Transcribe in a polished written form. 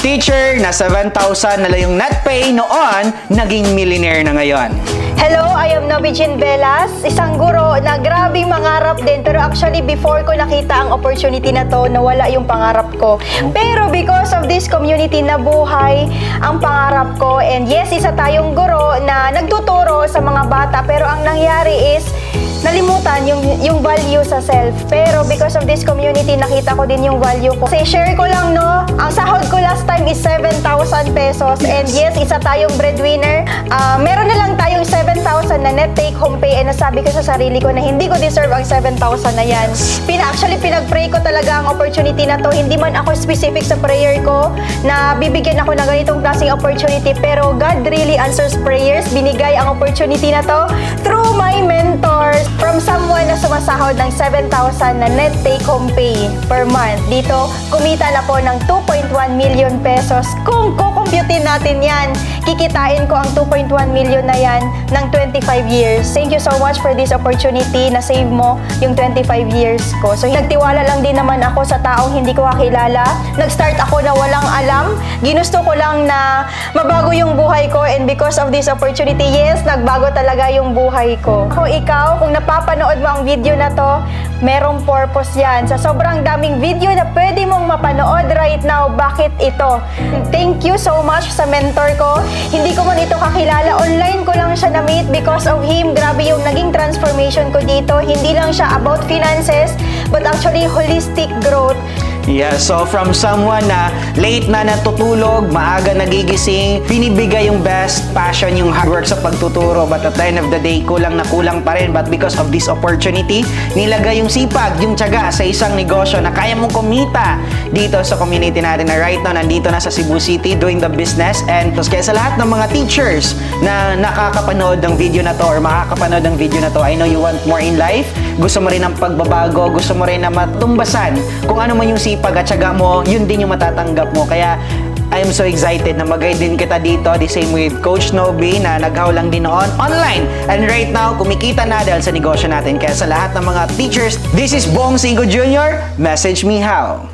teacher na 7,000 na lang yung net pay noon, naging millionaire na ngayon. Hello, I am Novigin Velas, isang guro na grabing mangarap din. Pero actually, before ko nakita ang opportunity na to, nawala yung pangarap ko. Pero because of this community, nabuhay ang pangarap ko. And yes, isa tayong guro na nagtuturo sa mga bata. Pero ang nangyari is, nalimutan yung value sa self. Pero because of this community, nakita ko din yung value ko. Kasi share ko lang, no? Ang sahod ko last time is 7,000 pesos. And yes, isa tayong breadwinner. Meron na lang tayong 7,000 na net take home pay. And nasabi ko sa sarili ko na hindi ko deserve ang 7,000 na yan. Actually, pinag-pray ko talaga ang opportunity na to. Hindi man ako specific sa prayer ko na bibigyan ako ng ganitong klaseng opportunity. Pero God really answers prayers. Binigay ang opportunity na to through my mentors. From someone na sumasahod ng 7,000 na net take-home pay per month. Dito, kumita na po ng 2.1 million pesos. Kung kukumputin natin yan, kikitain ko ang 2.1 million na yan ng 25 years. Thank you so much for this opportunity na save mo yung 25 years ko. So, nagtiwala lang din naman ako sa taong hindi ko kakilala. Nag-start ako na walang alam. Ginusto ko lang na mabago yung buhay ko, and because of this opportunity, yes, nagbago talaga yung buhay ko. Kung ikaw, kung napapanood mo ang video na to, merong purpose yan. Sa sobrang daming video na pwede mong mapanood right now, bakit ito? Thank you so much sa mentor ko. Hindi ko man ito kakilala. Online ko lang siya na-meet. Because of him, grabe yung naging transformation ko dito. Hindi lang siya about finances, but actually holistic growth. Yeah, so from someone na late na natutulog, maaga nagigising, pinibigay yung best, passion, yung hard work sa pagtuturo, but at the end of the day, kulang na kulang pa rin. But because of this opportunity, nilagay yung sipag, yung tiyaga sa isang negosyo na kaya mong kumita dito sa community natin na right now, nandito na sa Cebu City doing the business. And kaya sa lahat ng mga teachers na nakakapanood ng video na to or makakapanood ng video na to, I know you want more in life, gusto mo rin ng pagbabago, gusto mo rin na matumbasan kung ano man yung sipag at tiyaga mo, yun din yung matatanggap mo. Kaya I am so excited na mag-guide din kita dito, the same with Coach Noby na naghaw lang din noon online. And right now, kumikita na dahil sa negosyo natin. Kaya sa lahat ng mga teachers, this is Bong Singo Jr., message me how.